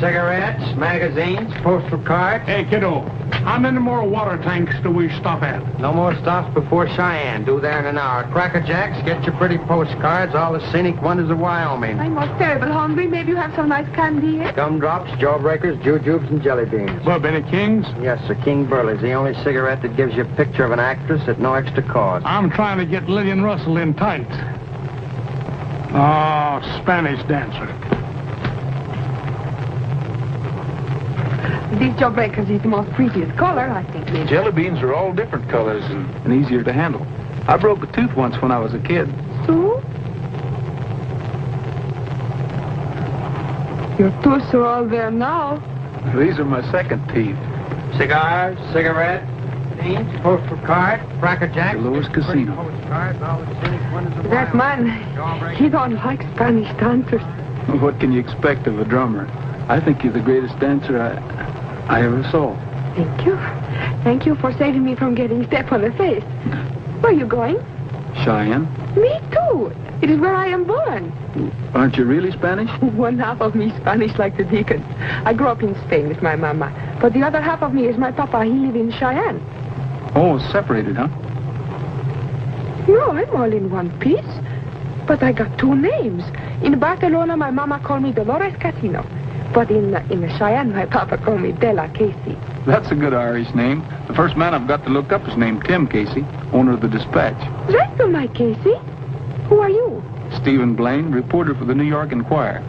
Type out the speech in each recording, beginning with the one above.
Cigarettes, magazines, postal cards. Hey, kiddo, how many more water tanks do we stop at? No more stops before Cheyenne. Due there in an hour. Cracker Jacks, get your pretty postcards, all the scenic wonders of Wyoming. I'm most terrible hungry. Maybe you have some nice candy here? Gumdrops, jawbreakers, jujubes, and jelly beans. Bub, any Kings? Yes, sir. King Burley's the only cigarette that gives you a picture of an actress at no extra cost. I'm trying to get Lillian Russell in tight. Oh, Spanish dancer. These jawbreakers is the most prettiest color, I think. Maybe. Jelly beans are all different colors and easier to handle. I broke a tooth once when I was a kid. So? Your teeth are all there now. These are my second teeth. Cigars, cigarettes, beans, postal card, Cracker Jacks. The Lewis Casino. Postcards, all the scenic wonders of That Wyoming. man, he don't like Spanish dancers. What can you expect of a drummer? I think you're the greatest dancer I ever saw. Thank you. Thank you for saving me from getting step on the face. Where are you going? Cheyenne? Me too. It is where I am born. Aren't you really Spanish? One half of me Spanish like the deacons. I grew up in Spain with my mama. But the other half of me is my papa. He live in Cheyenne. Oh, separated, huh? No, I'm all in one piece. But I got two names. In Barcelona, my mama called me Dolores Casino. But in Cheyenne, my papa called me Della Casey. That's a good Irish name. The first man I've got to look up is named Tim Casey, owner of the Dispatch. Right, so my Casey. Who are you? Stephen Blaine, reporter for the New York Enquirer.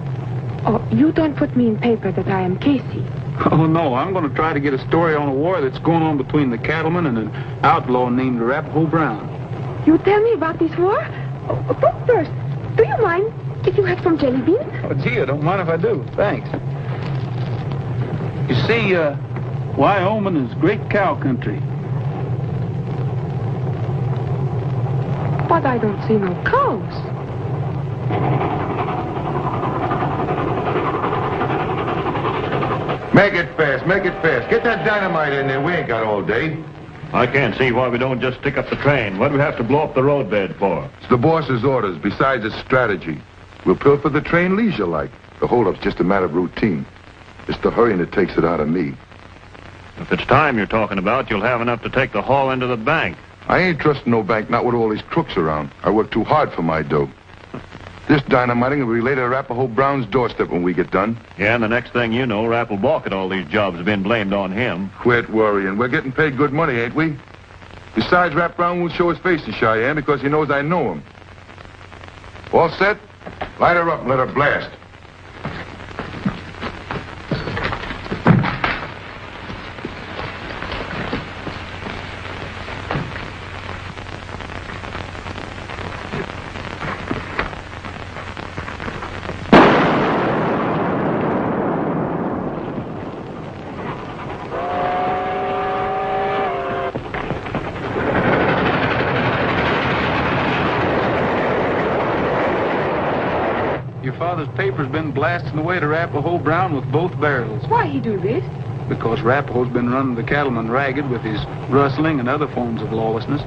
Oh, you don't put me in paper that I am Casey. Oh, no, I'm going to try to get a story on a war that's going on between the cattlemen and an outlaw named Arapahoe Brown. You tell me about this war? Oh, but first, do you mind if you have some jelly beans? Oh, gee, I don't mind if I do. Thanks. You see, Wyoming is great cow country. But I don't see no cows. Make it fast, make it fast. Get that dynamite in there. We ain't got all day. I can't see why we don't just stick up the train. What do we have to blow up the roadbed for? It's the boss's orders. Besides, it's strategy. We'll pilfer the train leisure-like. The hold-up's just a matter of routine. It's the hurrying that takes it out of me. If it's time you're talking about, you'll have enough to take the haul into the bank. I ain't trusting no bank, not with all these crooks around. I work too hard for my dough. This dynamiting will be laid at Arapahoe Brown's doorstep when we get done. Yeah, and the next thing you know, Rapp will balk at all these jobs being blamed on him. Quit worrying. We're getting paid good money, ain't we? Besides, Rapp Brown won't show his face in Cheyenne because he knows I know him. All set? Light her up and let her blast. Your father's paper's been blasting away to Arapahoe Brown with both barrels. Why he do this? Because Arapahoe's been running the cattlemen ragged with his rustling and other forms of lawlessness.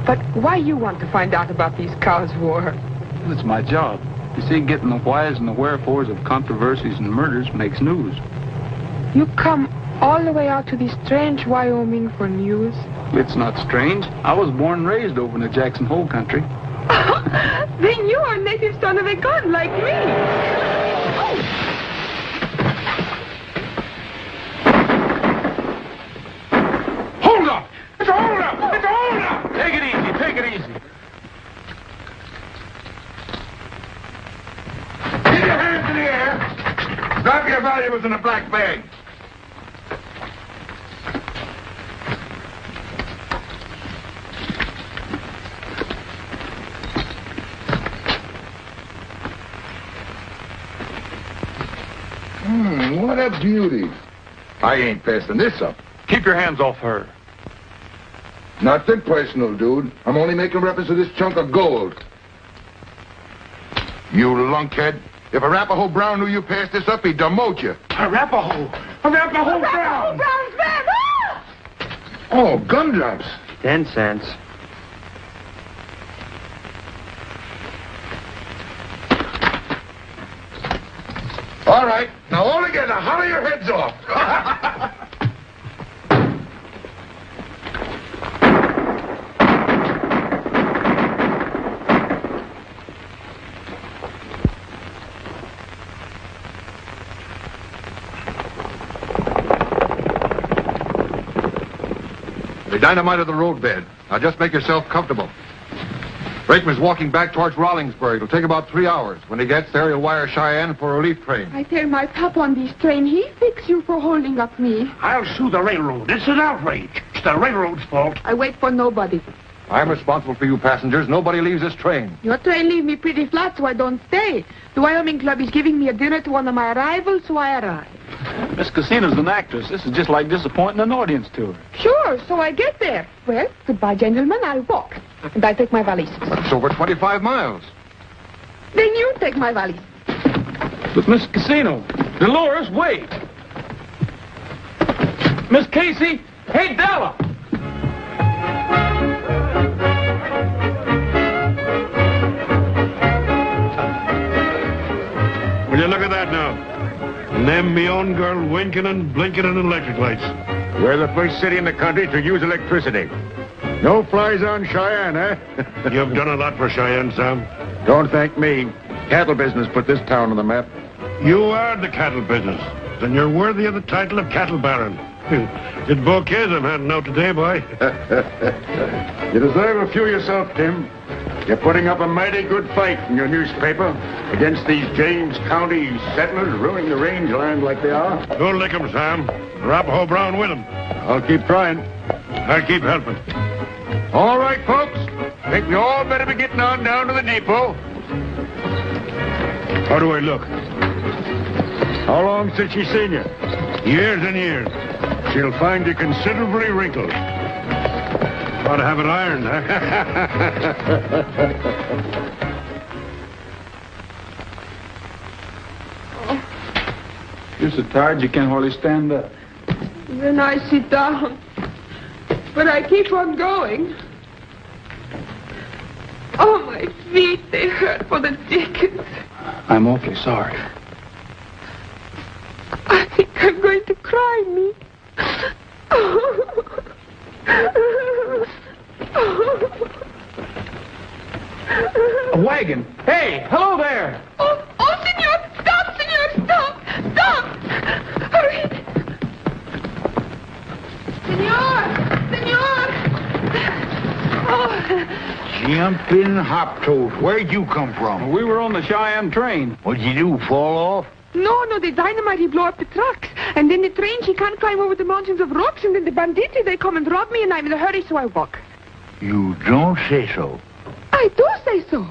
But why you want to find out about these cows' war? Well, it's my job. You see, getting the whys and the wherefores of controversies and murders makes news. You come all the way out to this strange Wyoming for news? It's not strange. I was born and raised over in the Jackson Hole country. Then you are a native son of a gun like me. Hold up! It's a hold up! It's a hold up! Take it easy, take it easy. Keep your hands in the air. Drop your valuables in a black bag. What a beauty. I ain't passing this up. Keep your hands off her. Nothing personal, dude. I'm only making reference to this chunk of gold. You lunkhead. If Arapahoe Brown knew you passed this up, he'd demote you. Arapahoe Brown! Brown's bad! Ah! Oh, gumdrops. 10 cents. All right. Now all together, holler your heads off. They dynamited the roadbed. Now just make yourself comfortable. Brakeman's walking back towards Rollingsburg. It'll take about 3 hours. When he gets there, he'll wire Cheyenne for a relief train. I tell my papa on this train, he fix you for holding up me. I'll sue the railroad. It's an outrage. It's the railroad's fault. I wait for nobody. I'm responsible for you passengers. Nobody leaves this train. Your train leave me pretty flat, so I don't stay. The Wyoming Club is giving me a dinner to one of my arrivals, so I arrive. Miss Casino's an actress. This is just like disappointing an audience to her. Sure, so I get there. Well, goodbye, gentlemen. I'll walk. And I take my valise. But it's over 25 miles. Then you take my valise. But Miss Casino, Dolores, wait. Miss Casey, hey, Della. Will you look at that now? And them me own girl winking and blinking in electric lights. We're the first city in the country to use electricity. No flies on Cheyenne, eh? You've done a lot for Cheyenne, Sam. Don't thank me. Cattle business put this town on the map. You are the cattle business, and you're worthy of the title of cattle baron. It's bouquets I'm handing out today, boy. You deserve a few yourself, Tim. You're putting up a mighty good fight in your newspaper against these James County settlers ruining the range land like they are. Go lick 'em, Sam. Arapaho Brown with 'em. I'll keep trying. I'll keep helping. All right, folks. Think we all better be getting on down to the depot. How do I look? How long since she seen you? Years and years. She'll find you considerably wrinkled. Ought to have it ironed, huh? You're so tired you can't hardly stand up. Then I sit down. But I keep on going. Oh, my feet, they hurt for the dickens. I'm awfully sorry. I think I'm going to cry, me. A wagon. Hey, hello there. Oh, senor, stop, stop. Hurry. Senor. Oh. Jumping hop toast. Where'd you come from? We were on the Cheyenne train. What'd you do, fall off? No, the dynamite, he blow up the trucks. And then the train, she can't climb over the mountains of rocks. And then the banditti, they come and rob me, and I'm in a hurry, so I walk. You don't say so. I do say so.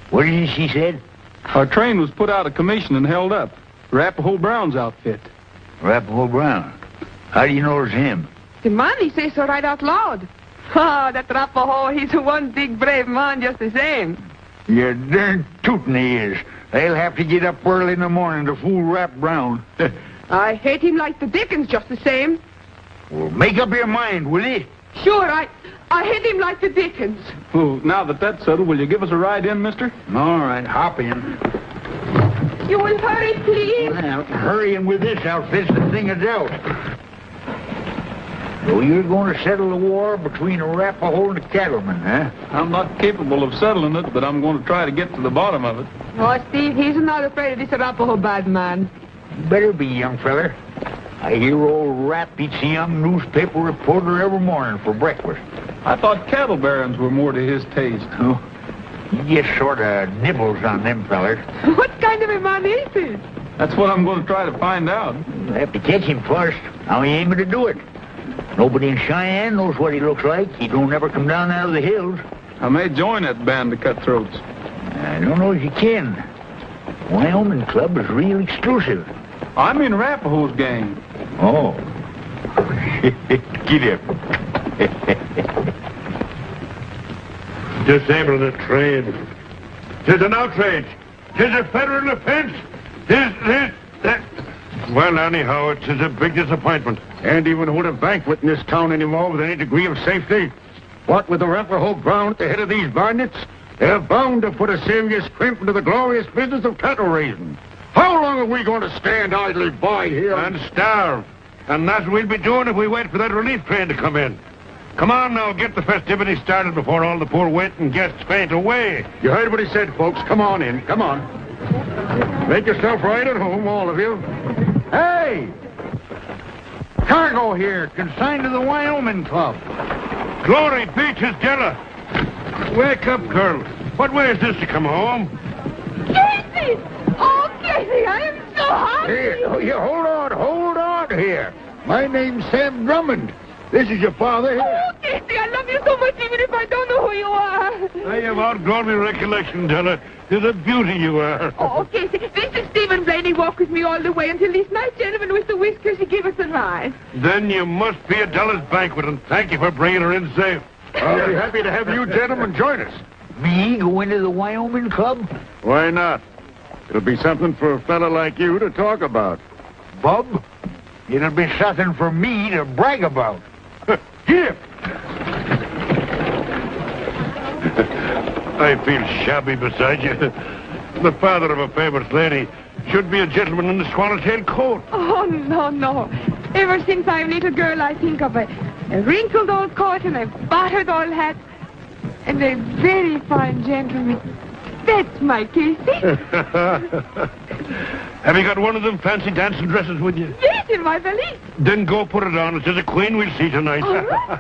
What did she said? Our train was put out of commission and held up. Arapaho Brown's outfit. Arapaho Brown. How do you know it's him? The man, he says so right out loud. Ah, that Arapaho, he's one big brave man just the same. You're darn tootin' he is. They'll have to get up early in the morning to fool Rap Brown. I hate him like the dickens just the same. Well, make up your mind, will you? Sure, I hate him like the dickens. Oh, now that that's settled, will you give us a ride in, mister? All right, hop in. You will hurry, please. Well, hurrying with this outfit's the thing of doubt. So you're going to settle the war between Arapaho and the cattlemen, huh? I'm not capable of settling it, but I'm going to try to get to the bottom of it. Oh, Steve, he's not afraid of this Arapaho bad man. You better be, young feller. I hear old Rap eats a young newspaper reporter every morning for breakfast. I thought cattle barons were more to his taste. Oh, he just sort of nibbles on them fellers. What kind of a man is this? That's what I'm going to try to find out. We'll have to catch him first. How he aiming to do it? Nobody in Cheyenne knows what he looks like. He don't ever come down out of the hills. I may join that band of cutthroats. I don't know if you can. Wyoming Club is real exclusive. I'm in Arapaho's gang. Oh. Get up. Disabling the train. 'Tis an outrage. 'Tis a federal offense. 'Tis that. Well, anyhow, it's a big disappointment. And even hold a banquet in this town anymore with any degree of safety. What with the Arapaho Brown at the head of these bandits, they're bound to put a serious crimp into the glorious business of cattle raising. How long long are we going to stand idly by here? And starve. And that's what we'll be doing if we wait for that relief train to come in. Come on now, get the festivities started before all the poor waiting guests faint away. You heard what he said, folks. Come on in. Come on. Make yourself right at home, all of you. Hey! Cargo here, consigned to the Wyoming Club. Glory, Peaches, Della. Wake up, girl. What way is this to come home? Casey! Oh, Casey, I am so happy. Here, hold on here. My name's Sam Drummond. This is your father here. Oh, Casey, I love you so much even if I don't know who you are. I have outgrown my recollection, Della. You're the beauty you are. Oh, Casey, this is Stephen Blaney walked with me all the way until this nice gentleman with the whiskers, he gave us a ride. Then you must be at Della's banquet, and thank you for bringing her in safe. I'll be happy to have you gentlemen join us. Me go into the Wyoming Club? Why not? It'll be something for a fella like you to talk about. Bub, it'll be something for me to brag about. Here. I feel shabby beside you. The father of a famous lady should be a gentleman in the swallowtail coat. Oh, no. Ever since I'm a little girl, I think of a wrinkled old coat and a battered old hat and a very fine gentleman. That's my Casey. Have you got one of them fancy dancing dresses with you? Yes, in my valise. Then go put it on. It's a queen we'll see tonight. All right.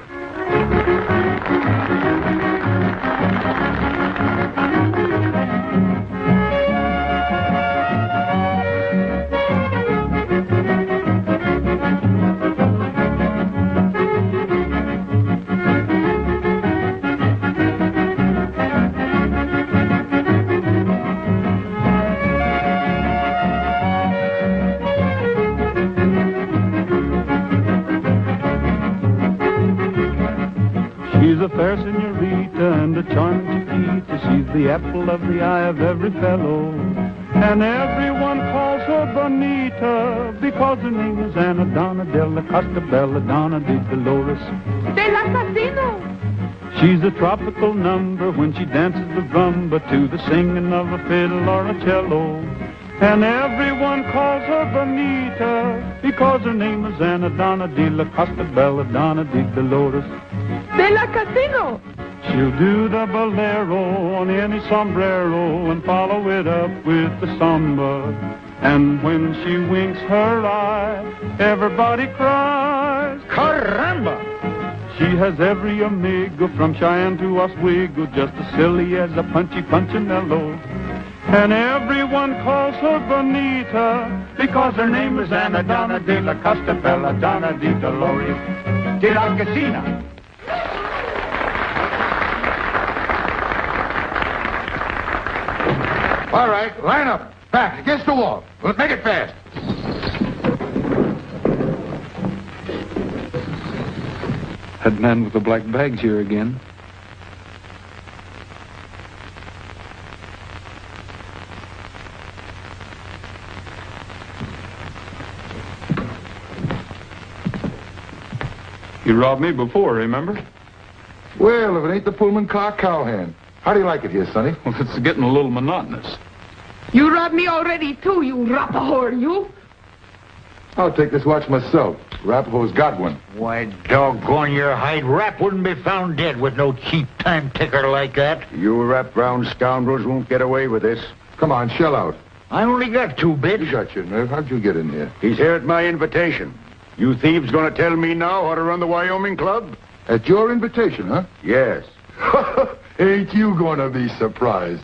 She's a fair senorita and a charming chiquita. She's the apple of the eye of every fellow. And everyone calls her Bonita because her name is Anna Donna Della Costa Bella Donna de Dolores. De la Casino. She's a tropical number when she dances the rumba to the singing of a fiddle or a cello. And everyone calls her Bonita because her name is Anna Donna de la Costa Bella Donna de Dolores. De la Casino. She'll do the bolero on any sombrero and follow it up with the samba. And when she winks her eye, everybody cries, Caramba! She has every amigo from Cheyenne to Oswego, just as silly as a punchy punchinello. And everyone calls her Bonita because her name is Anna Donna de la Costa Bella Donna de Dolores de la Casina. All right, line up. Back, against the wall. Well, make it fast. That man with the black bag's here again. You robbed me before, remember? Well, if it ain't the Pullman car cowhand. How do you like it here, Sonny? Well, it's getting a little monotonous. You robbed me already, too, you rapahore, you. I'll take this watch myself. Rapahoe's got one. Why, doggone your hide, Rap wouldn't be found dead with no cheap time ticker like that. You Rap Brown scoundrels won't get away with this. Come on, shell out. I only got 2 bits. You got your nerve. How'd you get in here? He's here at my invitation. You thieves gonna tell me now how to run the Wyoming Club? At your invitation, huh? Yes. Ain't you gonna be surprised?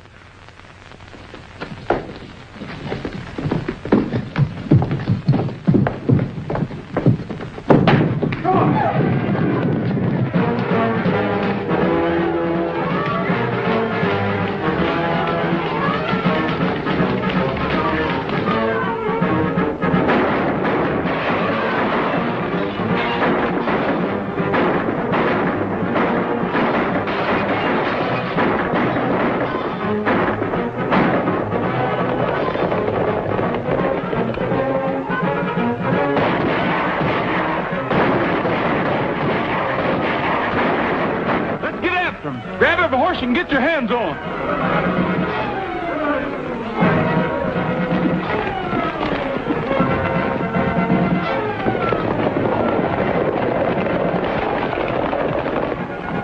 Grab every horse you can get your hands on.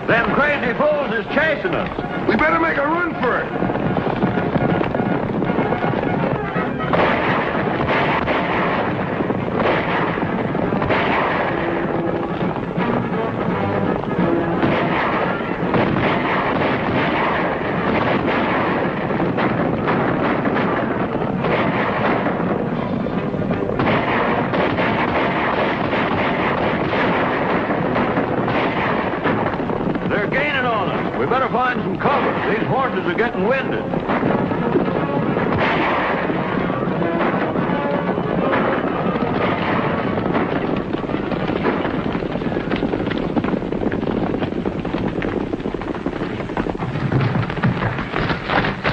Them crazy fools is chasing us. We better make a run for it. We better find some cover. These horses are getting winded.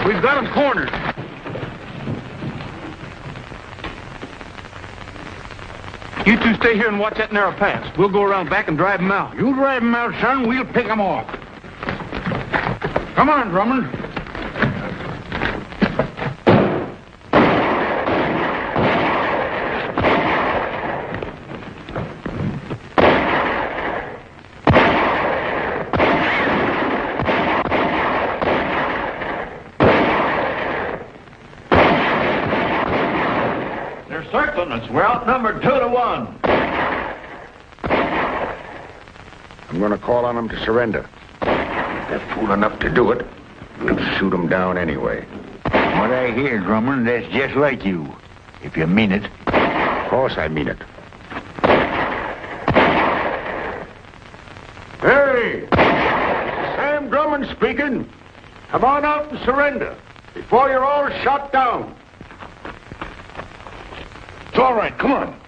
We've got them cornered. You two stay here and watch that narrow pass. We'll go around back and drive them out. You drive them out, son. We'll pick them off. Come on, Drummond. They're circling us. We're outnumbered 2-1. I'm going to call on them to surrender. They're fool enough to do it. We'll shoot them down anyway. What I hear, Drummond, that's just like you. If you mean it. Of course I mean it. Hey! Sam Drummond speaking. Come on out and surrender before you're all shot down. It's all right. Come on.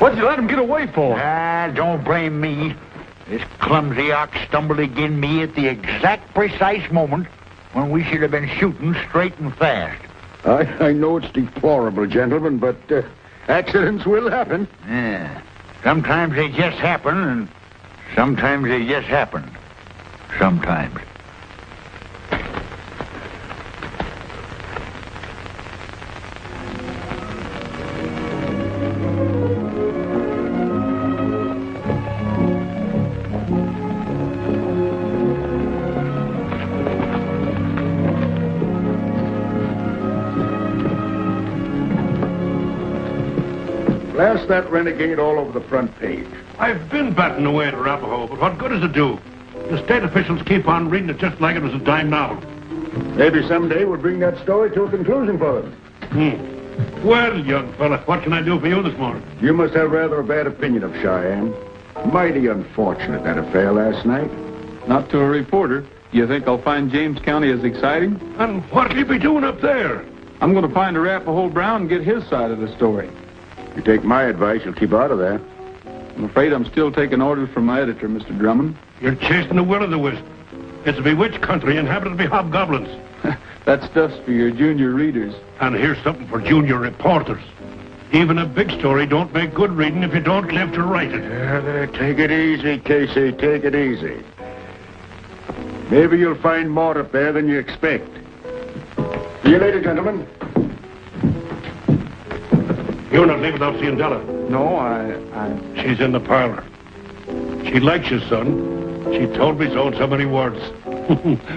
What'd you let him get away for? Don't blame me. This clumsy ox stumbled again me at the exact precise moment when we should have been shooting straight and fast. I know it's deplorable, gentlemen, but accidents will happen. Yeah. Sometimes they just happen, and sometimes they just happen. Sometimes. Blast that renegade all over the front page. I've been batting away at Arapahoe, but what good does it do? The state officials keep on reading it just like it was a dime novel. Maybe someday we'll bring that story to a conclusion for them. Well, young fella, what can I do for you this morning? You must have rather a bad opinion of Cheyenne. Mighty unfortunate, that affair last night. Not to a reporter. You think I'll find James County as exciting? And what'll you be doing up there? I'm going to find Arapahoe Brown and get his side of the story. If you take my advice, you'll keep out of there. I'm afraid I'm still taking orders from my editor, Mr. Drummond. You're chasing the will-o'-the-wisp. It's a bewitched country inhabited by hobgoblins. That's dust for your junior readers. And here's something for junior reporters. Even a big story don't make good reading if you don't live to write it. Take it easy, Casey. Take it easy. Maybe you'll find more up there than you expect. See you later, gentlemen. You're not leaving without seeing Della. No, She's in the parlor. She likes you, son. She told me so in so many words.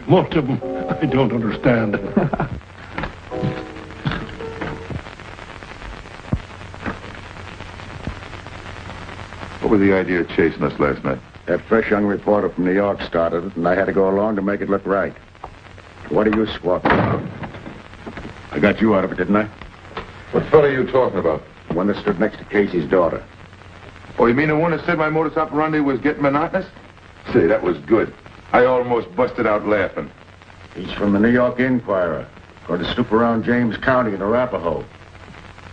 Most of them I don't understand. What was the idea of chasing us last night? That fresh young reporter from New York started it, and I had to go along to make it look right. What are you swapping about? I got you out of it, didn't I? What fella are you talking about? The one that stood next to Casey's daughter. Oh, you mean the one that said my modus operandi was getting monotonous? Say, that was good. I almost busted out laughing. He's from the New York Inquirer. Going to snoop around James County in Arapahoe.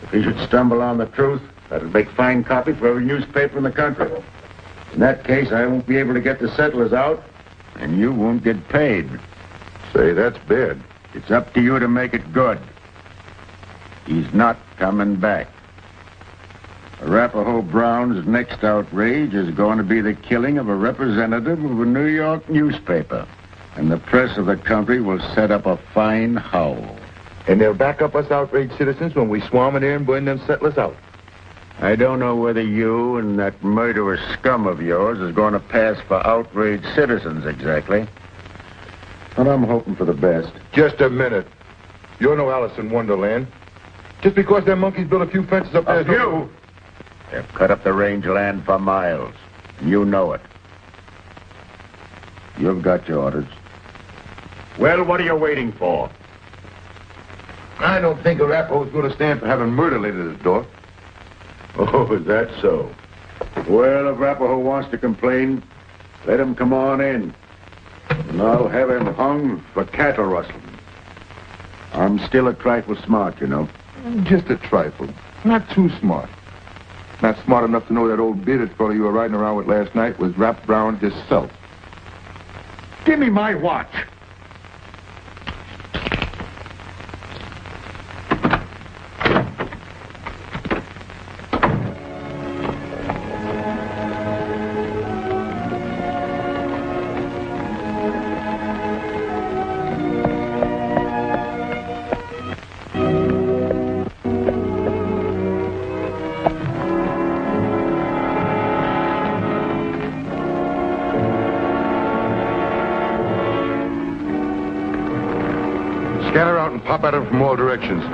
If he should stumble on the truth, that'd make fine copy for every newspaper in the country. In that case, I won't be able to get the settlers out, and you won't get paid. Say, that's bad. It's up to you to make it good. He's not coming back. Arapaho Brown's next outrage is going to be the killing of a representative of a New York newspaper. And the press of the country will set up a fine howl. And they'll back up us outraged citizens when we swarm in there and burn them settlers out. I don't know whether you and that murderous scum of yours is going to pass for outraged citizens exactly. But I'm hoping for the best. Just a minute. You're no Alice in Wonderland. Just because them monkeys built a few fences up there... A few? They've cut up the rangeland for miles. And you know it. You've got your orders. Well, what are you waiting for? I don't think Arapaho's going to stand for having murder laid at his door. Oh, is that so? Well, if Arapaho wants to complain, let him come on in. And I'll have him hung for cattle rustling. I'm still a trifle smart, you know. Just a trifle. Not too smart. Not smart enough to know that old bearded fellow you were riding around with last night was Rap Brown himself. Give me my watch. Scatter out and pop at him from all directions.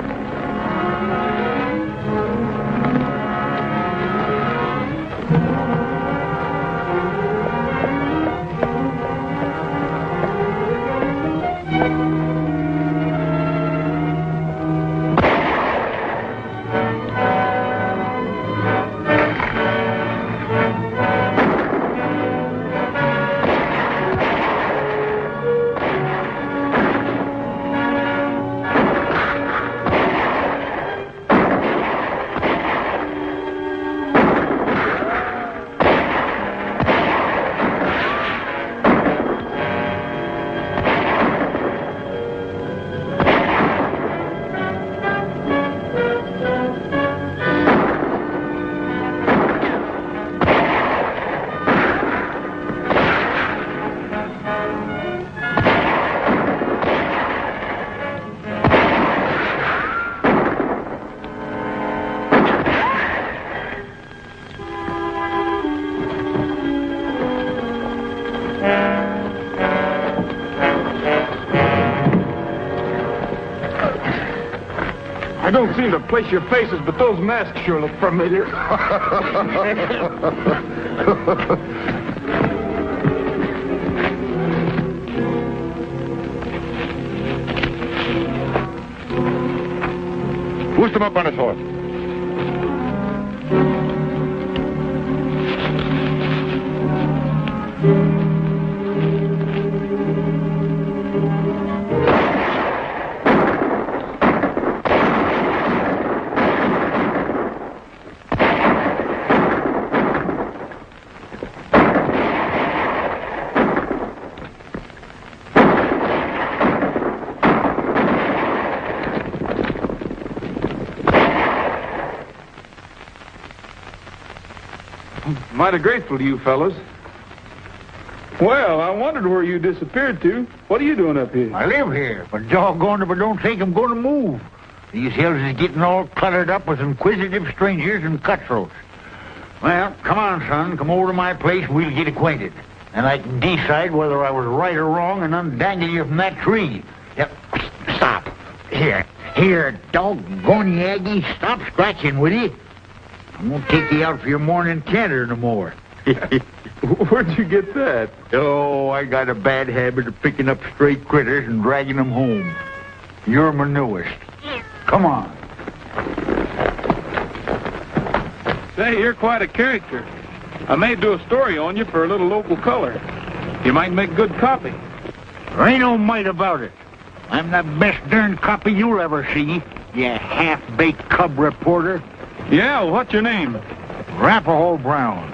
I don't seem to place your faces, but those masks sure look familiar. Boost him up on his horse. Mighty grateful to you fellas. Well, I wondered where you disappeared to. What are you doing up here? I live here, but doggone if I don't think I'm going to move. These hills is getting all cluttered up with inquisitive strangers and cutthroats. Well, come on, son. Come over to my place and we'll get acquainted. And I can decide whether I was right or wrong and undangle you from that tree. Yep. Stop. Here, doggone you, Aggie. Stop scratching, will you? I won't take you out for your morning canter no more. Where'd you get that? Oh, I got a bad habit of picking up stray critters and dragging them home. You're my newest. Come on. Say, you're quite a character. I may do a story on you for a little local color. You might make good copy. There ain't no might about it. I'm the best darn copy you'll ever see, you half-baked cub reporter. Yeah, well, what's your name? Arapaho Brown.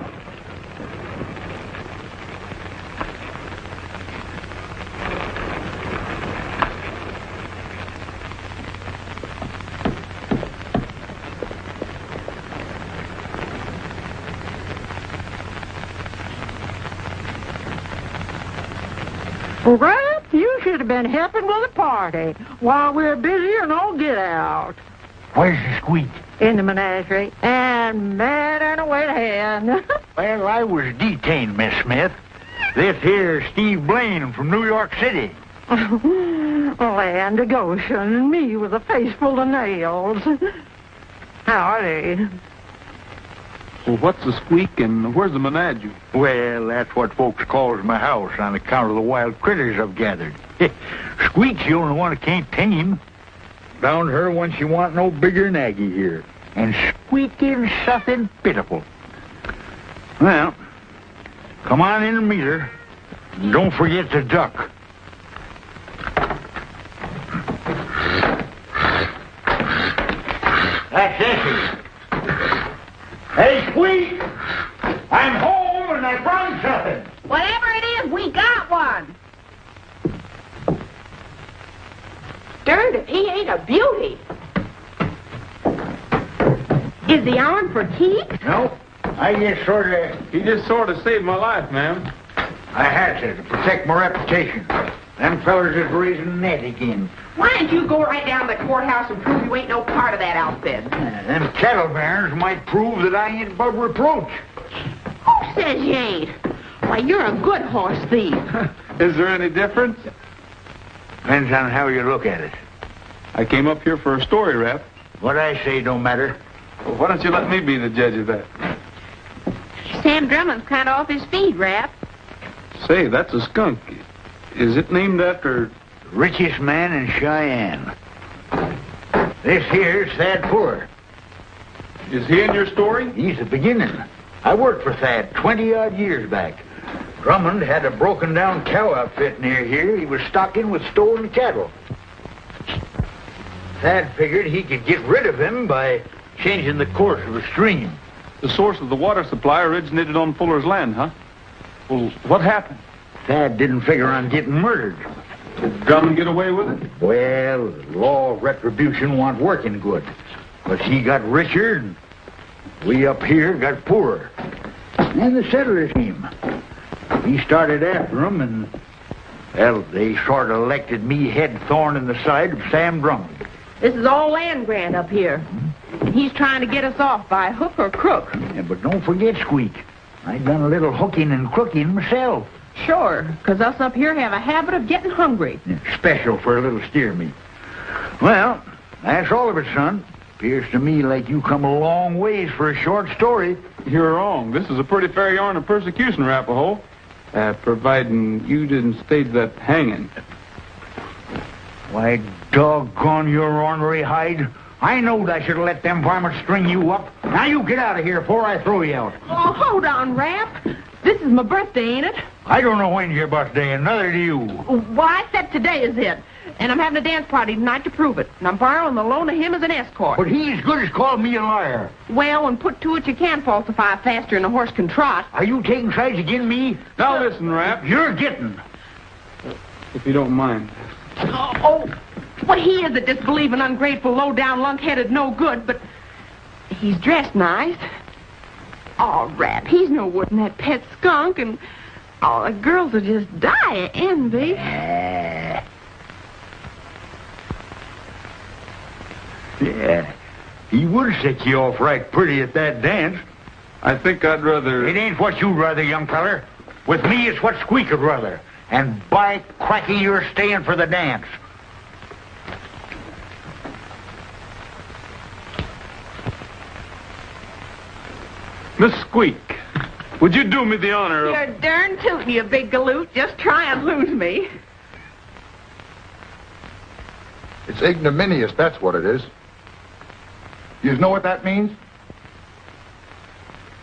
Rap, you should have been helping with the party while we're busy and all get out. Where's the squeak? In the menagerie, and mad and away to hen. Well, I was detained, Miss Smith. This here's Steve Blaine from New York City. Land of Goshen, and me with a face full of nails. Howdy. Well, what's the squeak and where's the menagerie? Well, that's what folks calls my house on account of the wild critters I've gathered. Squeak's the only one that can't tame. Found her when she want no bigger than Aggie here. And squeaking something pitiful. Well, come on in and meet her. And don't forget the duck. That's Essie. Hey, Squeak! I'm home and I brought something. Whatever it is, we got one. Darned if he ain't a beauty. Is he on for keeps? No, I just He just sort of saved my life, ma'am. I had to protect my reputation. Them fellers is raising net again. Why don't you go right down to the courthouse and prove you ain't no part of that outfit? Them cattle barons might prove that I ain't above reproach. Who says you ain't? Why, you're a good horse thief. Is there any difference? Depends on how you look at it. I came up here for a story, Rap. What I say don't matter. Well, why don't you let me be the judge of that? Sam Drummond's kind of off his feet, Rap. Say, that's a skunk. Is it named after... Richest man in Cheyenne. This here's Thad Fuller. Is he in your story? He's the beginning. I worked for Thad 20-odd years back. Drummond had a broken-down cow outfit near here. He was stocking with stolen cattle. Thad figured he could get rid of him by changing the course of the stream. The source of the water supply originated on Fuller's land, huh? Well, what happened? Thad didn't figure on getting murdered. Did Drummond get away with it? Well, the law of retribution wasn't working good. But he got richer, and we up here got poorer. And the settlers came. We started after him, and, well, they sort of elected me head thorn in the side of Sam Drummond. This is all land grant up here. And he's trying to get us off by hook or crook. Yeah, but don't forget, Squeak. I done a little hooking and crooking myself. Sure, because us up here have a habit of getting hungry. Yeah, special for a little steer meat. Well, that's all of it, son. Appears to me like you come a long ways for a short story. You're wrong. This is a pretty fair yarn of persecution, Rapahoe. Providing you didn't stage that hanging. Why, doggone your ornery hide. I knowed I should have let them varmints string you up. Now you get out of here before I throw you out. Oh, hold on, Rap. This is my birthday, ain't it? I don't know when's your birthday, and neither do you. Well, I said today is it. And I'm having a dance party tonight to prove it. And I'm borrowing the loan of him as an escort. But he as good as called me a liar. Well, when put to it, you can falsify faster than a horse can trot. Are you taking sides against me? Now listen, Rap. You're getting. If you don't mind. Oh, well, he is a disbelieving, ungrateful, low-down, lunk-headed, no good, but he's dressed nice. Oh, Rap, he's no wood in that pet skunk, and all the girls will just die of envy. Yeah, he would set you off right pretty at that dance. I think I'd rather... It ain't what you'd rather, young feller. With me, it's what Squeak would rather. And by cracky, you're staying for the dance. Miss Squeak, would you do me the honor of... You're darn tootin', you big galoot. Just try and lose me. It's ignominious, that's what it is. You know what that means?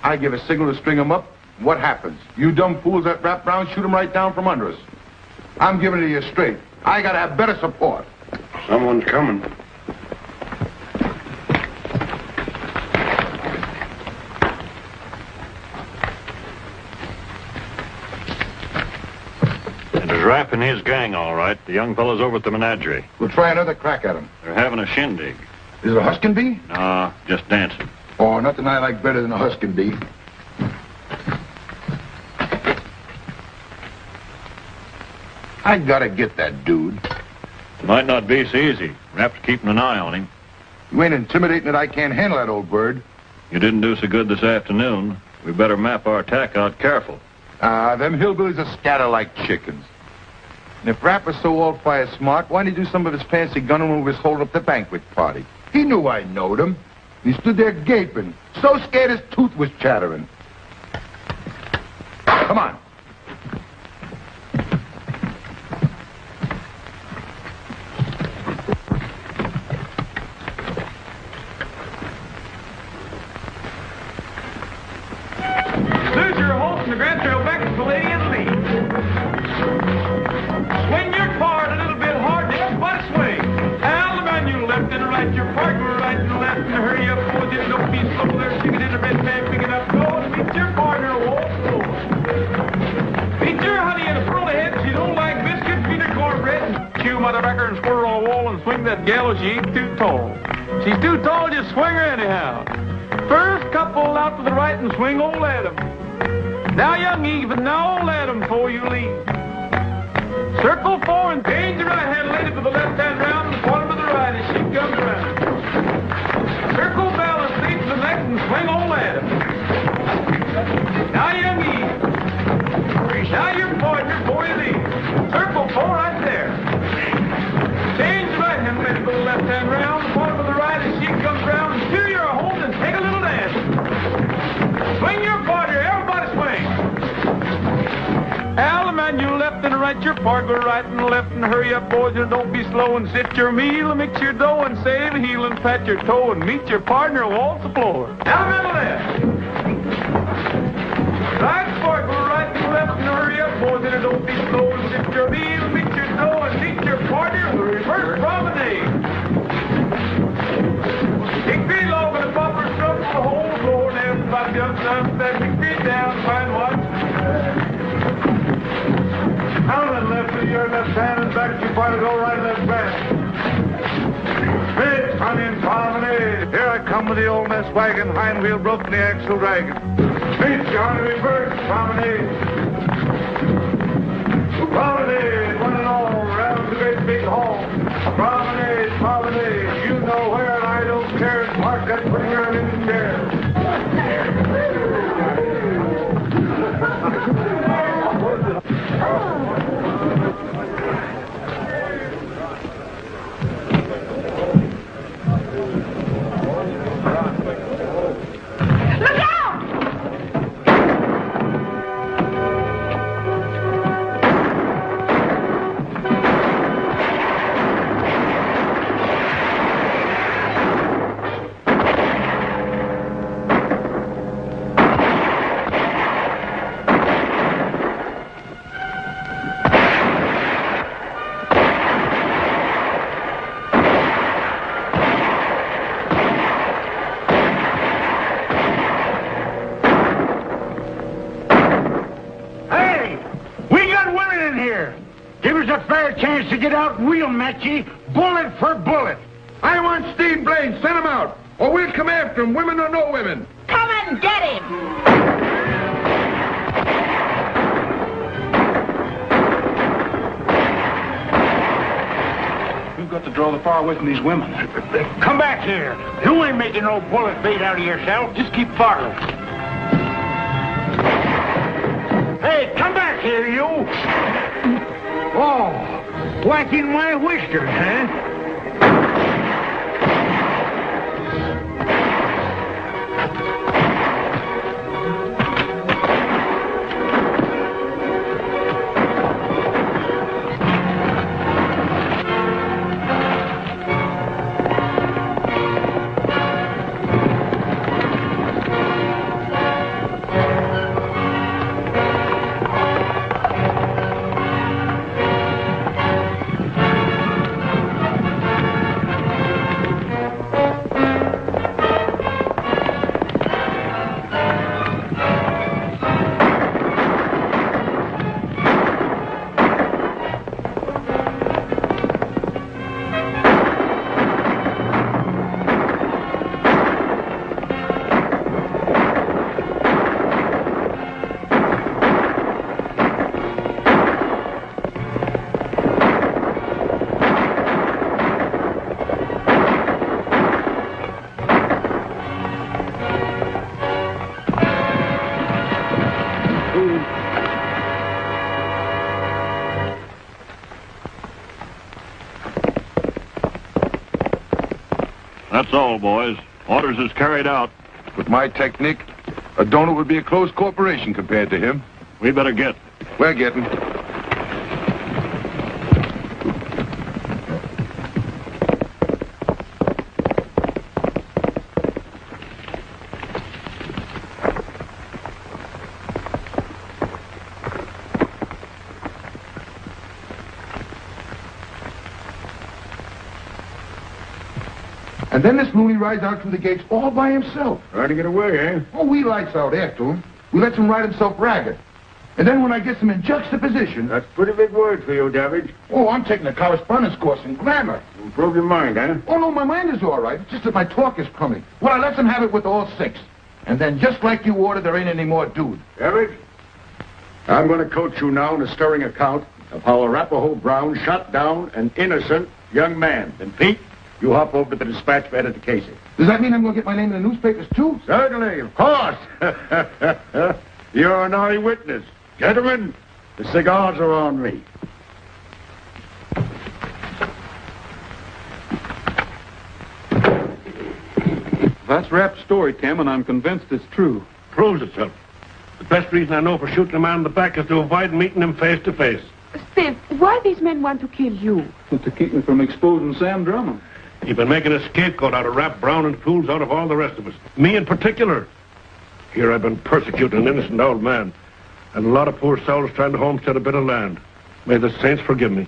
I give a signal to string 'em up. What happens? You dumb fools that wrap round, shoot 'em right down from under us. I'm giving it to you straight. I gotta have better support. Someone's coming. There's Rap and his gang, all right. The young fellow's over at the menagerie. We'll try another crack at 'em. They're having a shindig. Is it a huskin' bee? Nah, just dancing. Oh, nothing I like better than a huskin' bee. I gotta get that dude. Might not be so easy. Rap's keeping an eye on him. You ain't intimidating that I can't handle that old bird. You didn't do so good this afternoon. We better map our attack out careful. Them hillbillies are scatter like chickens. And if Rap was so all-fire smart, why didn't he do some of his fancy gunning when he was holding up the banquet party? He knew I knowed him. He stood there gaping, so scared his tooth was chattering. Come on. Lose your horse in the Grand Trail back to the lady and lead. Swing your card a little bit hard, everybody swing. Al, the man you left and right, your partner right and left, and hurry up, boys, and don't be slow there. Stick it in the red bag, pick it up, go and meet your partner, walk slow. Meet your honey in a pearl ahead, she don't like biscuits, feed her cornbread, and chew motherfucker and squirt on the wall and swing that gal if she ain't too tall. She's too tall, just swing her anyhow. First couple out to the right and swing old Adam. Now, young Eve, and now old Adam before you leave. Circle 4 and change your right hand lady to the left hand round and point to the right as she comes around. Circle balance lead to the next and swing old Adam. Now, young Eve. Now your partner before you leave. Circle 4 right there. Change the right hand lady to the left hand round and point to the right as she comes around and chew your hold and take a little dance. Swing your partner, everybody swing. Al, the man you left and right, your partner right and left, and hurry up, boys, and don't be slow, and sit your meal, and mix your dough, and save a heel, and pat your toe, and meet your partner, waltz the floor. Now, middle left. Right, partner right and left, and hurry up, boys, and don't be slow, and sit your meal, and mix your dough, and meet your partner, the reverse promenade. Hickory log and a popper stump on the whole floor, and everybody jumps up, that hickory down, find one. Now then, left with your left hand and back, you part to go right, left back. Big honey and promenade. Here I come with the old mess wagon, hind wheel broken, the axle dragging. Big honey reverse promenade. Promenade, one and all, round the great big hall. Promenade, promenade, you know where, and I don't care. Mark that pretty girl in the chair. Chance to get out and we'll match ye, bullet for bullet. I want Steve Blaine. Send him out, or we'll come after him, women or no women. Come and get him! We've got to draw the far away from these women. Come back here. You ain't making no bullet bait out of yourself. Just keep firing. Hey, come back here, you. Oh, whacking my whiskers, huh? That's all, boys. Orders is carried out. With my technique, a donut would be a closed corporation compared to him. We better get. We're getting. And then this loony rides out through the gates all by himself. Trying to get away, eh? Oh, we lights out after him. We lets him ride himself ragged. And then when I gets him in juxtaposition... That's pretty big word for you, Davidge. Oh, I'm taking a correspondence course in grammar. Improve your mind, eh? Oh, no, my mind is all right. It's just that my talk is crummy. Well, I lets him have it with all six. And then just like you ordered, there ain't any more dude. Davidge, I'm going to coach you now in a stirring account of how Arapahoe Brown shot down an innocent young man. And Pete, you hop over to the dispatch for Editor Casey. Does that mean I'm going to get my name in the newspapers, too? Certainly, of course. You're an eyewitness. Gentlemen, the cigars are on me. That's Rapp's story, Tim, and I'm convinced it's true. Proves itself. The best reason I know for shooting a man in the back is to avoid meeting him face to face. Steve, why these men want to kill you? To keep me from exposing Sam Drummond. You've been making a scapegoat out of Rap Brown and fools out of all the rest of us. Me in particular. Here I've been persecuting an innocent old man. And a lot of poor souls trying to homestead a bit of land. May the saints forgive me.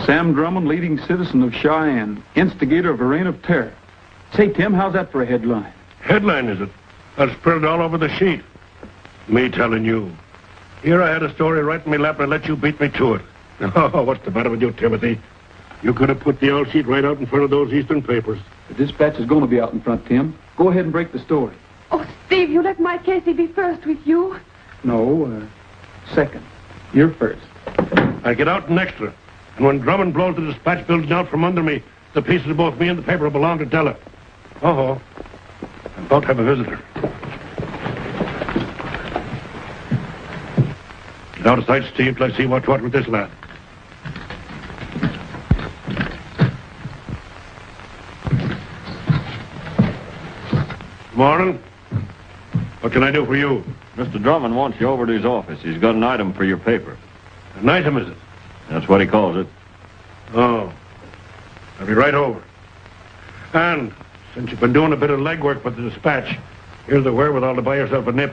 Sam Drummond, leading citizen of Cheyenne, instigator of a reign of terror. Say, Tim, how's that for a headline? Headline, is it? I'll spread it all over the sheet. Me telling you. Here I had a story right in my lap and I let you beat me to it. Oh, what's the matter with you, Timothy? You could have put the old sheet right out in front of those Eastern papers. The dispatch is going to be out in front, Tim. Go ahead and break the story. Oh, Steve, you let my Casey be first with you? No, second. You're first. I get out an extra. And when Drummond blows the dispatch building out from under me, the pieces of both me and the paper will belong to Della. Oh, I'm about to have a visitor. Get out of sight, Steve, till I see what's what with this lad. Morning. What can I do for you? Mr. Drummond wants you over to his office. He's got an item for your paper. An item, is it? That's what he calls it. Oh. I'll be right over. And since you've been doing a bit of legwork for the dispatch, here's the wherewithal to buy yourself a nip.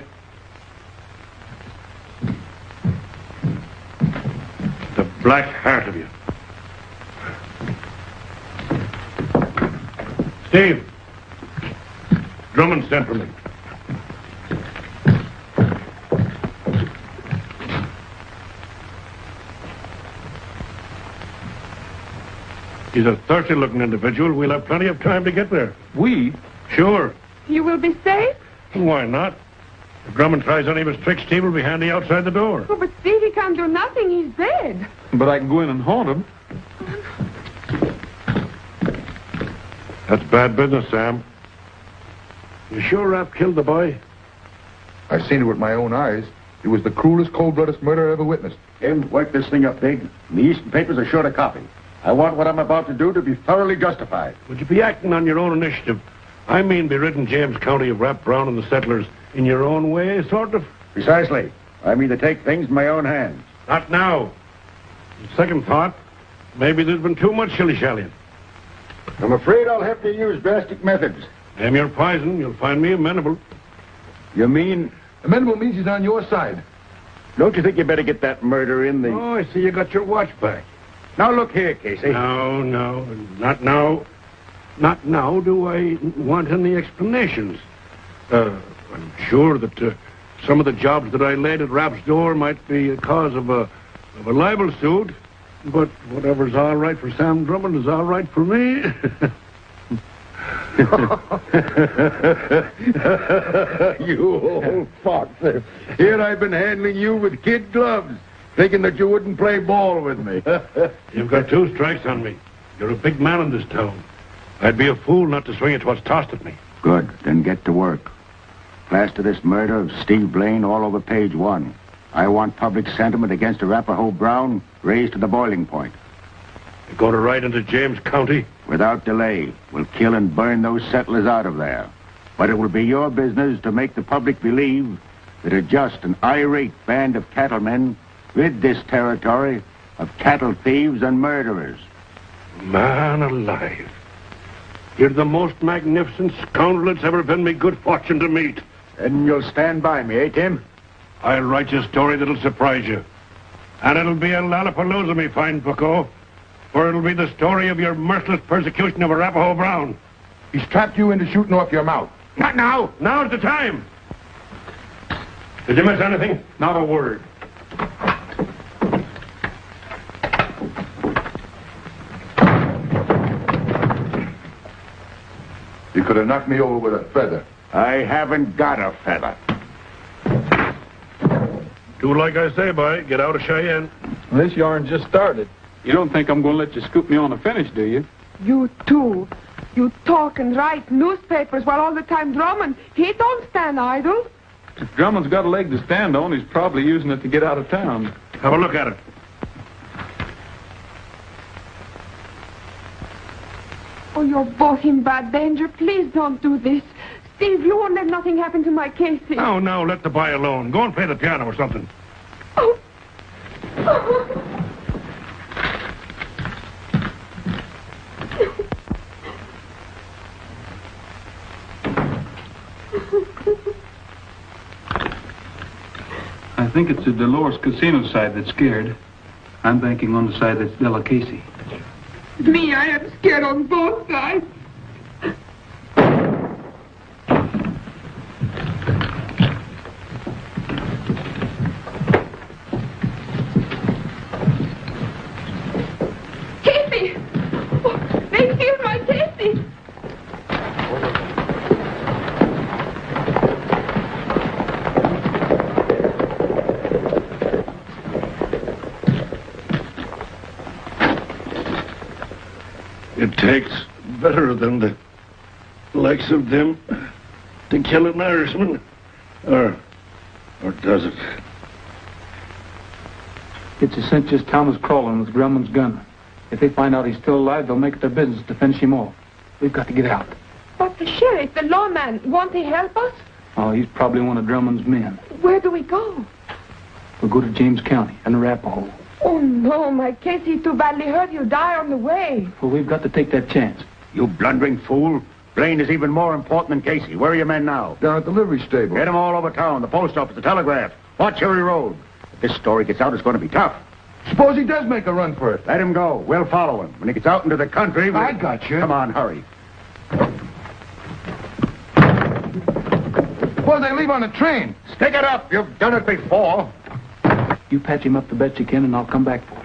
The black heart of you. Steve. Drummond sent for me. He's a thirsty-looking individual. We'll have plenty of time to get there. We? Sure. You will be safe? Why not? If Drummond tries any of his tricks, Steve will be handy outside the door. Oh, but Steve, he can't do nothing. He's dead. But I can go in and haunt him. That's bad business, Sam. You sure Rap killed the boy? I've seen it with my own eyes. It was the cruelest, cold-blooded murder I ever witnessed. Tim, work this thing up big. The Eastern papers are short a copy. I want what I'm about to do to be thoroughly justified. Would you be acting on your own initiative? I mean, be ridding James County of Rap Brown and the settlers in your own way, sort of? Precisely. I mean to take things in my own hands. Not now. Second thought, maybe there's been too much shilly-shallying. I'm afraid I'll have to use drastic methods. Name your poison, you'll find me amenable. You mean... Amenable means he's on your side. Don't you think you better get that murder in the... Oh, I see you got your watch back. Now look here, Casey. No, not now. Not now do I want any explanations. I'm sure that some of the jobs that I laid at Rap's door might be a cause of a libel suit, but whatever's all right for Sam Drummond is all right for me. You old fox. Here I've been handling you with kid gloves, thinking that you wouldn't play ball with me. You've got 2 strikes on me. You're a big man in this town. I'd be a fool not to swing at what's tossed at me. Good. Then get to work. Plaster this murder of Steve Blaine all over page 1. I want public sentiment against Arapaho Brown raised to the boiling point. You go to right into James County? Without delay, we'll kill and burn those settlers out of there. But it will be your business to make the public believe that a just and irate band of cattlemen rid this territory of cattle thieves and murderers. Man alive. You're the most magnificent scoundrel it's ever been me good fortune to meet. And you'll stand by me, eh, Tim? I'll write you a story that'll surprise you. And it'll be a lollapalooza, me fine bucko. For it'll be the story of your merciless persecution of Arapaho Brown. He's trapped you into shooting off your mouth. Not now. Now's the time. Did you miss anything? Not a word. You could have knocked me over with a feather. I haven't got a feather. Do like I say, boy. Get out of Cheyenne. This yarn just started. You don't think I'm going to let you scoop me on the finish, do you? You too. You talk and write newspapers while all the time Drummond, he don't stand idle. If Drummond's got a leg to stand on, he's probably using it to get out of town. Have a look at it. Oh, you're both in bad danger. Please don't do this. Steve, you won't let nothing happen to my Casey. No, let the boy alone. Go and play the piano or something. Oh. I think it's the Dolores Casino side that's scared. I'm banking on the side that's Della Casey. Me, I am scared on both sides. Casey! Oh, they killed my Casey! It takes better than the likes of them to kill an Irishman. Or does it? It's a cinch this town is crawling with Drummond's gunmen. If they find out he's still alive, they'll make it their business to finish him off. We've got to get out. But the sheriff, the lawman, won't he help us? Oh, he's probably one of Drummond's men. Where do we go? We'll go to James County and Arapaho. Oh, no, my Casey too badly hurt. He'll die on the way. Well, we've got to take that chance. You blundering fool. Blaine is even more important than Casey. Where are your men now? Down at the livery stable. Get them all over town, the post office, the telegraph. Watch Cherry Road. If this story gets out, it's going to be tough. Suppose he does make a run for it. Let him go. We'll follow him. When he gets out into the country... I got you. Come on, hurry. Suppose they leave on the train. Stick it up. You've done it before. You patch him up the best you can, and I'll come back for you.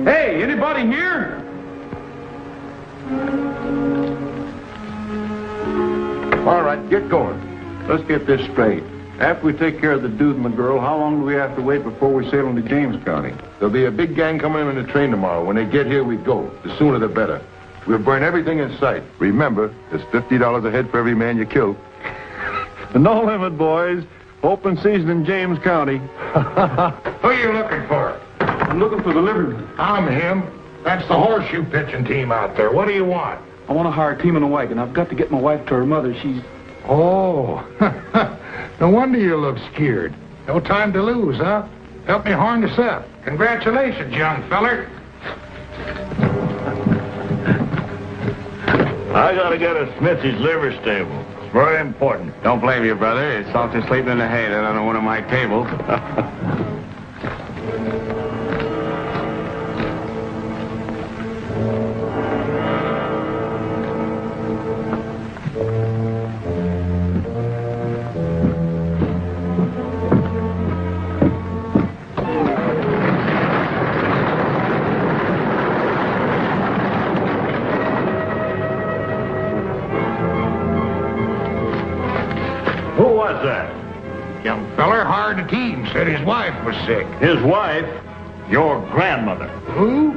Hey, anybody here? All right, get going. Let's get this straight. After we take care of the dude and the girl, how long do we have to wait before we sail into James County? There'll be a big gang coming in the train tomorrow. When they get here, we go. The sooner the better. We'll burn everything in sight. Remember, there's $50 a head for every man you kill. No limit, boys. Open season in James County. Who are you looking for? I'm looking for the liveryman. I'm him. That's the horseshoe pitching team out there. What do you want? I want to hire a team and a wagon. I've got to get my wife to her mother. She's... Oh, no wonder you look scared. No time to lose, huh? Help me harness up. Congratulations, young feller. I gotta get a Smithy's liver stable. It's very important. Don't blame you, brother. It's soft as sleeping in the hay that on one of my tables. that? Young feller, hard to team, said his wife was sick. His wife? Your grandmother. Who?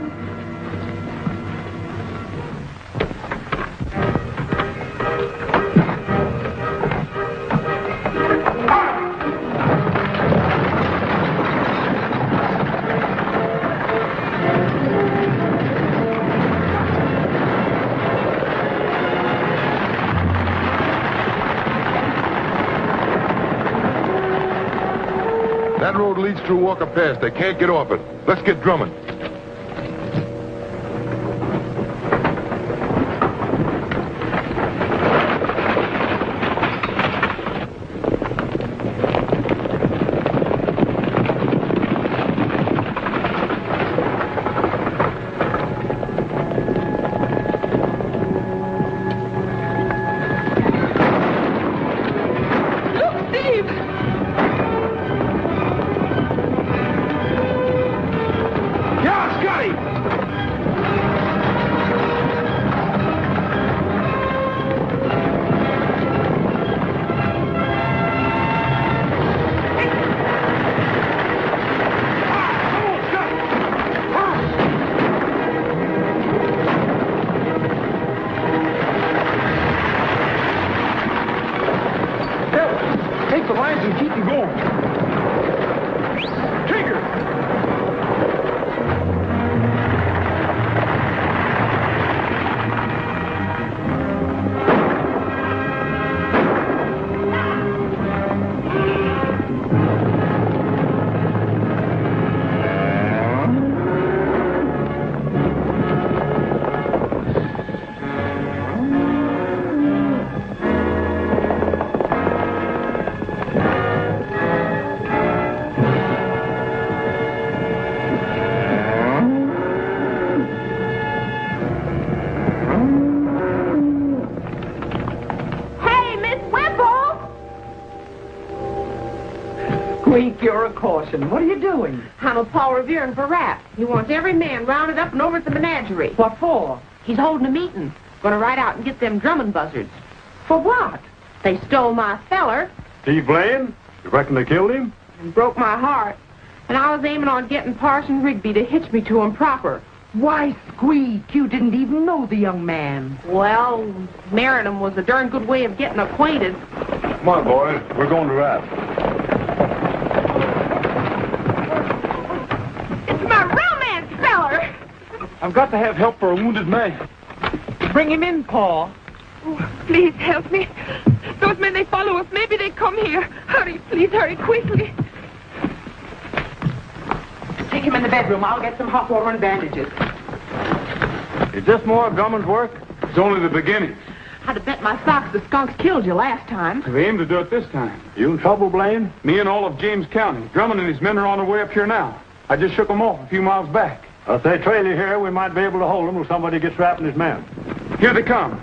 That road leads through Walker Pass. They can't get off it. Let's get drumming. Squeak, you're a caution. What are you doing? I'm a Paul Revering for Rap. He wants every man rounded up and over at the menagerie. What for? He's holding a meeting. Gonna ride out and get them drumming buzzards. For what? They stole my feller Steve Blaine? You reckon they killed him? and broke my heart. And I was aiming on getting Parson Rigby to hitch me to him proper. Why, Squeak, you didn't even know the young man. Well, marrying him was a darn good way of getting acquainted. Come on, boys. We're going to rap. It's my romance feller! I've got to have help for a wounded man. Bring him in, Paul. Oh, please help me. Those men, they follow us. Maybe they come here. Hurry, please, hurry quickly. Take him in the bedroom. I'll get some hot water and bandages. Is this more Drummond's work? It's only the beginning. I'd have bet my socks the skunks killed you last time. They aim to do it this time. You in trouble, Blaine? Me and all of James County. Drummond and his men are on their way up here now. I just shook them off a few miles back. If they trail you here, we might be able to hold them till somebody gets rapping his men. Here they come.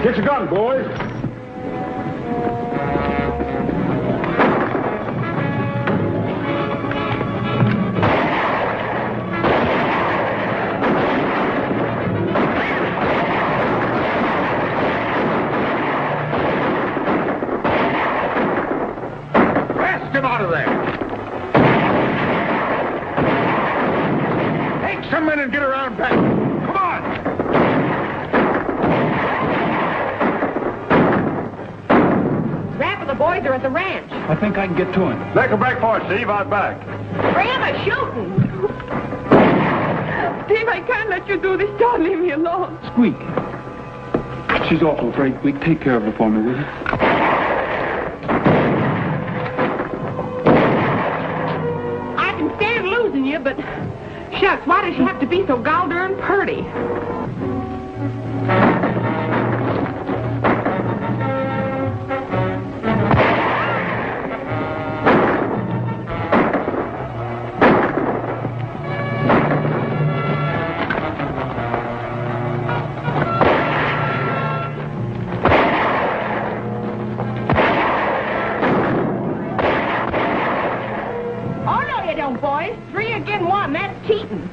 Get your gun, boys. Blast him out of there. Take some men and get around back. Come on. Rap and the boys are at the ranch. I think I can get to him. Make a break for it, Steve. Out back. Graham is shooting. Steve, I can't let you do this. Don't leave me alone. Squeak. She's awful afraid. Squeak, take care of her for me, will you? I can stand losing you, but shucks, why does she have to be so gall darn purty? Oh, no, you don't, boys. 3 against 1, that's cheating.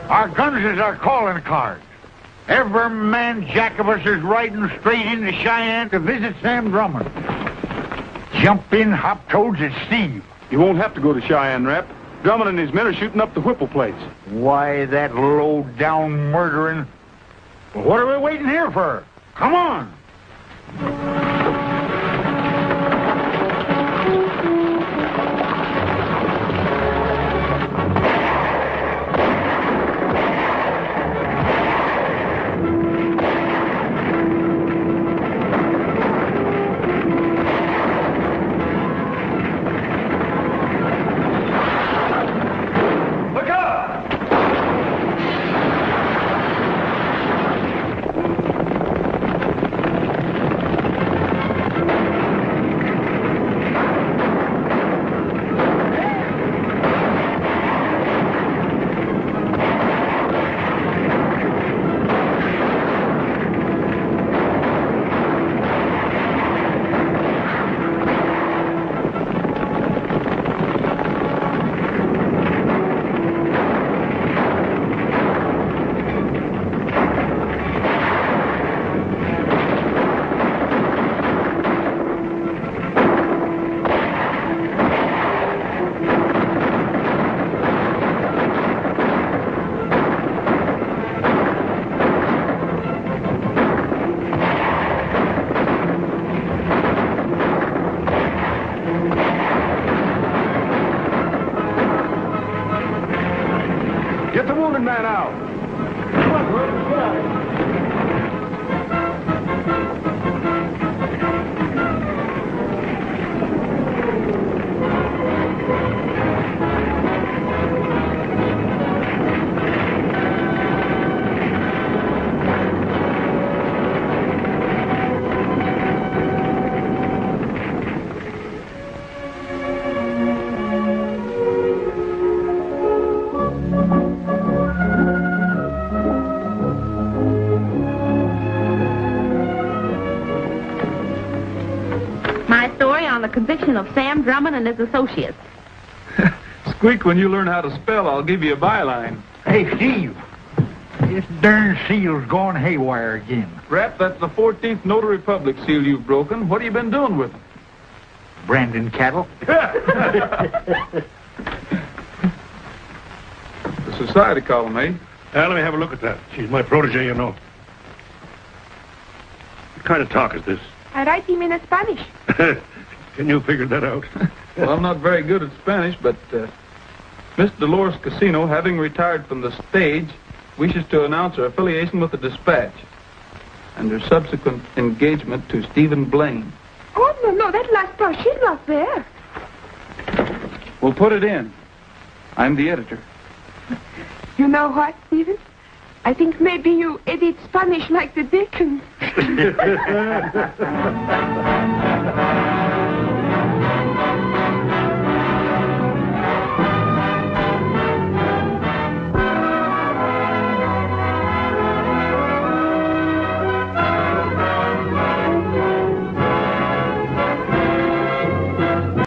Our guns is our calling card. Every man jack of us is riding straight into Cheyenne to visit Sam Drummond. Jump in, hop toads, and Steve. You won't have to go to Cheyenne, Rap. Drummond and his men are shooting up the Whipple plates. Why, that low-down murdering... Well, what are we waiting here for? Come on! Get the wounded man out. Come on, Brooks, get out of here. My story on the conviction of Sam Drummond and his associates. Squeak, when you learn how to spell, I'll give you a byline. Hey, Steve. This darn seal's gone haywire again. Rap, that's the 14th Notary Public seal you've broken. What have you been doing with them? Brandon cattle. The society column, eh? Let me have a look at that. She's my protege, you know. What kind of talk is this? I write him in Spanish. Can you figure that out? Well, I'm not very good at Spanish, but Miss Dolores Casino, having retired from the stage, wishes to announce her affiliation with the Dispatch and her subsequent engagement to Stephen Blaine. Oh, no, that last part, she's not there. We'll put it in. I'm the editor. You know what, Stephen? I think maybe you edit Spanish like the Dickens.